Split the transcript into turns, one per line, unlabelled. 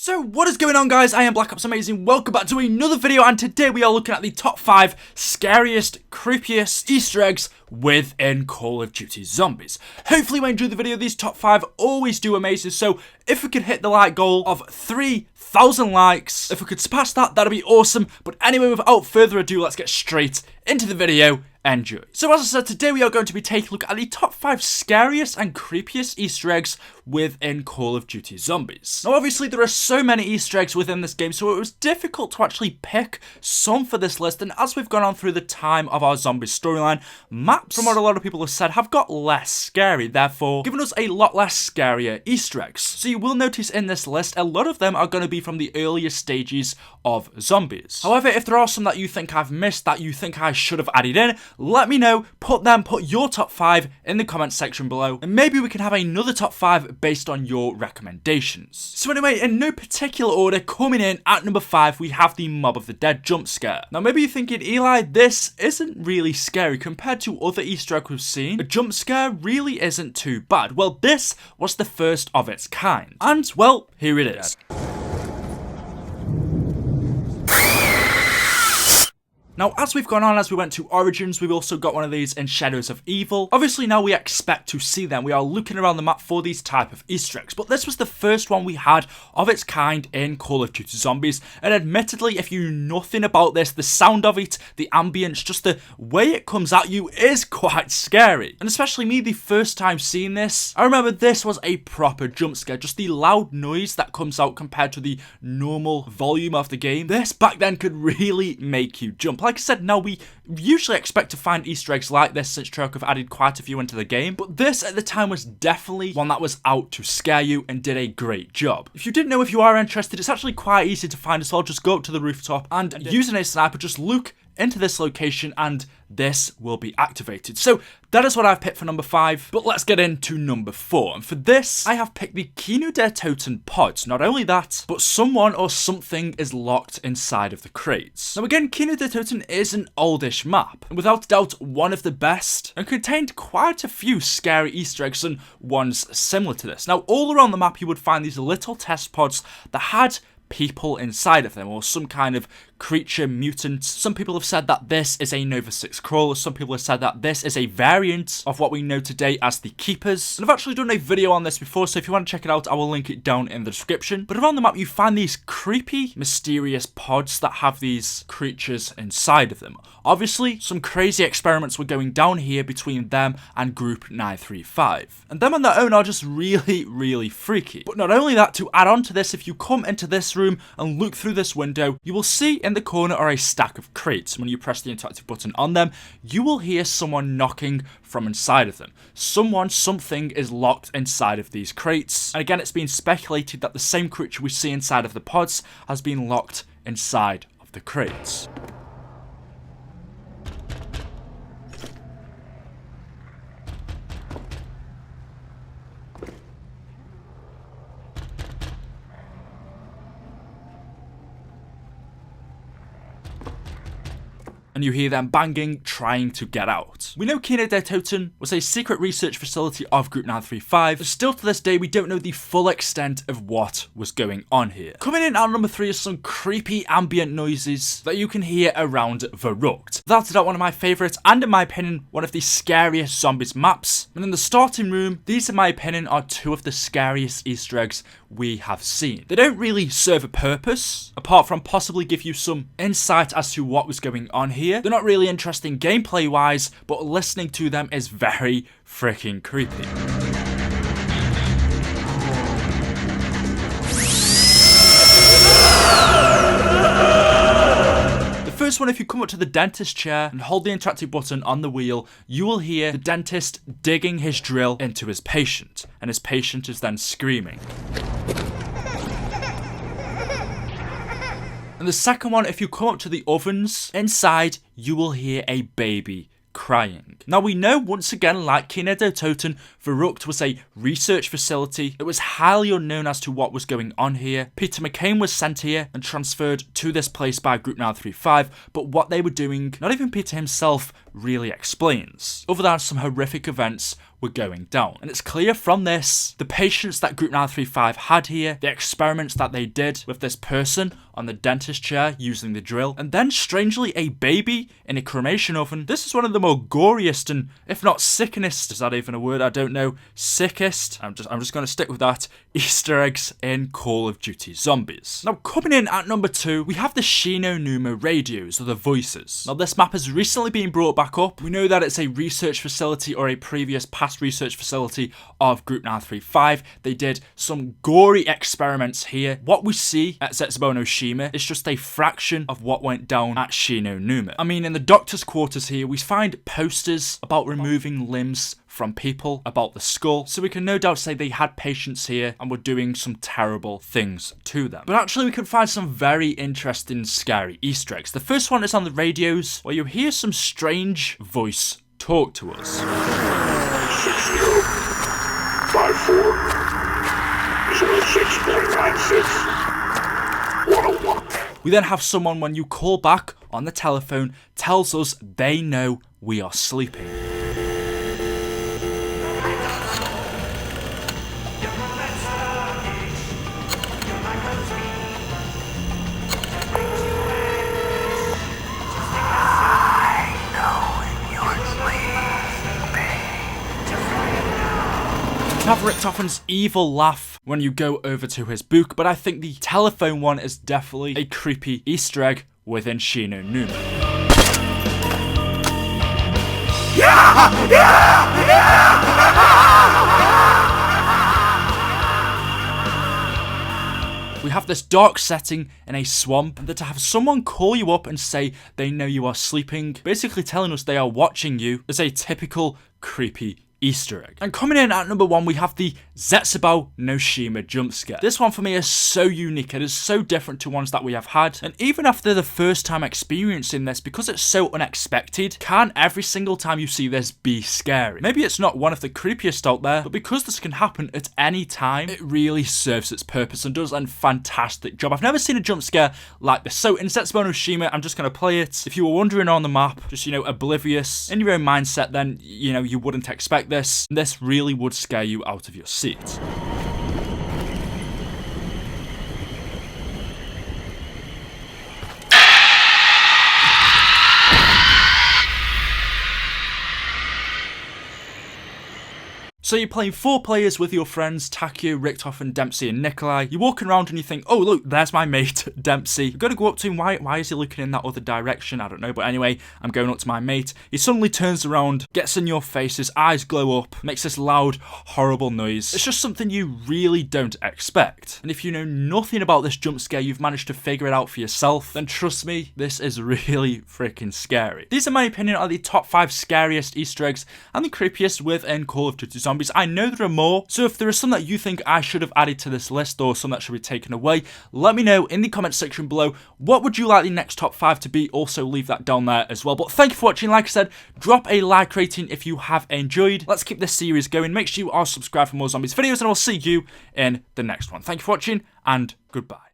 So what is going on, guys? I am BlackOpsAmazing. Welcome back to another video, and today we are looking at the top 5 scariest, creepiest Easter eggs within Call of Duty Zombies. Hopefully you enjoyed the video. These top 5 always do amazing, so if we could hit the like goal of 3,000 likes, if we could surpass that, that'd be awesome. But anyway, without further ado, let's get straight into the video. Enjoy. So as I said, today we are going to be taking a look at the top 5 scariest and creepiest Easter eggs within Call of Duty Zombies. Now obviously there are so many Easter eggs within this game, so it was difficult to actually pick some for this list, and as we've gone on through the time of our Zombies storyline, maps, from what a lot of people have said, have got less scary, therefore giving us a lot less scarier Easter eggs. So you will notice in this list, a lot of them are going to be from the earlier stages of Zombies. However, if there are some that you think I've missed, that you think I should have added in, let me know. Put your top 5 in the comment section below, and maybe we can have another top 5 based on your recommendations. So anyway, in no particular order, coming in at number 5, we have the Mob of the Dead Jumpscare. Now maybe you're thinking, Eli, this isn't really scary compared to other Easter eggs we've seen. A jump scare really isn't too bad. Well, this was the first of its kind. And, well, here it is. Now, as we've gone on, as we went to Origins, we've also got one of these in Shadows of Evil. Obviously, now we expect to see them. We are looking around the map for these type of Easter eggs, but this was the first one we had of its kind in Call of Duty Zombies, and admittedly, if you know nothing about this, the sound of it, the ambience, just the way it comes at you is quite scary. And especially me, the first time seeing this, I remember this was a proper jump scare, just the loud noise that comes out compared to the normal volume of the game. This back then could really make you jump. Like I said, now we usually expect to find Easter eggs like this since Treyarch have added quite a few into the game, but this at the time was definitely one that was out to scare you and did a great job. If you didn't know, if you are interested, it's actually quite easy to find as well. Just go up to the rooftop and using a sniper, just look into this location and this will be activated. So that is what I've picked for number 5, but let's get into number 4. And for this, I have picked the Kino Der Toten pods. Not only that, but someone or something is locked inside of the crates. Now again, Kino Der Toten is an oldish map, and without doubt one of the best, and contained quite a few scary Easter eggs and ones similar to this. Now all around the map you would find these little test pods that had people inside of them, or some kind of creature, mutant. Some people have said that this is a Nova 6 crawler. Some people have said that this is a variant of what we know today as the Keepers. And I've actually done a video on this before, so if you want to check it out, I will link it down in the description. But around the map, you find these creepy, mysterious pods that have these creatures inside of them. Obviously, some crazy experiments were going down here between them and Group 935. And them on their own are just really, really freaky. But not only that, to add on to this, if you come into this room and look through this window, you will see in the corner are a stack of crates. When you press the interactive button on them, you will hear someone knocking from inside of them. Something is locked inside of these crates. And again, it's been speculated that the same creature we see inside of the pods has been locked inside of the crates. And you hear them banging, trying to get out. We know Kino Der Toten was a secret research facility of Group 935, but still to this day we don't know the full extent of what was going on here. Coming in at number 3 is some creepy ambient noises that you can hear around Verrückt. Without a doubt one of my favourites, and in my opinion, one of the scariest Zombies maps. And in the starting room, these in my opinion are 2 of the scariest Easter eggs we have seen. They don't really serve a purpose, apart from possibly give you some insight as to what was going on here. They're not really interesting gameplay wise, but listening to them is very freaking creepy. The first one, if you come up to the dentist chair and hold the interactive button on the wheel, you will hear the dentist digging his drill into his patient, and his patient is then screaming. And the second one, if you come up to the ovens, inside you will hear a baby crying. Now we know once again, like Kino Der Toten, Verrückt was a research facility. It was highly unknown as to what was going on here. Peter McCain was sent here and transferred to this place by Group 935, but what they were doing, not even Peter himself really explains, other than some horrific events were going down. And it's clear from this, the patients that Group 935 had here, the experiments that they did with this person on the dentist chair using the drill, and then strangely a baby in a cremation oven. This is one of the more goriest and, if not sickenest, is that even a word? I don't know. Sickest. I'm just going to stick with that. Easter eggs in Call of Duty Zombies. Now, coming in at number 2, we have the Shima Numa radios, or the voices. Now, this map has recently been brought back up. We know that it's a research facility or a previous past research facility of Group 935. They did some gory experiments here. What we see at Zetsubou no Shima is just a fraction of what went down at Shima Numa. I mean, in the doctor's quarters here, we find posters about removing limbs from people, about the skull, so we can no doubt say they had patients here and were doing some terrible things to them. But actually we can find some very interesting scary Easter eggs. The first one is on the radios, where you hear some strange voice talk to us.
60 54 06.96 101.
We then have someone, when you call back on the telephone, tells us they know we are sleeping. You have Richtofen's evil laugh when you go over to his book, but I think the telephone one is definitely a creepy Easter egg within Shima Numa. We have this dark setting in a swamp, and that to have someone call you up and say they know you are sleeping, basically telling us they are watching you, is a typical creepy Easter egg. And coming in at number 1, we have the Zetsubou no Shima jump scare. This one for me is so unique. It is so different to ones that we have had. And even after the first time experiencing this, because it's so unexpected, can every single time you see this be scary? Maybe it's not one of the creepiest out there, but because this can happen at any time, it really serves its purpose and does a fantastic job. I've never seen a jump scare like this. So in Zetsubou no Shima, I'm just going to play it. If you were wondering on the map, just, oblivious in your own mindset, then, you wouldn't expect this. This really would scare you out of your seat. So you're playing 4 players with your friends, Takio, Richtofen, Dempsey and Nikolai. You're walking around and you think, oh look, there's my mate, Dempsey. You've got to go up to him, why is he looking in that other direction? I don't know, but anyway, I'm going up to my mate. He suddenly turns around, gets in your face, his eyes glow up, makes this loud, horrible noise. It's just something you really don't expect. And if you know nothing about this jump scare, you've managed to figure it out for yourself, then trust me, this is really freaking scary. These, in my opinion, are the top 5 scariest Easter eggs and the creepiest within Call of Duty Zombies. I know there are more, so if there is some that you think I should have added to this list or some that should be taken away, let me know in the comment section below. What would you like the next top 5 to be? Also leave that down there as well. But thank you for watching. Like I said, drop a like rating if you have enjoyed. Let's keep this series going. Make sure you are subscribed for more zombies videos, and I'll see you in the next one. Thank you for watching, and goodbye.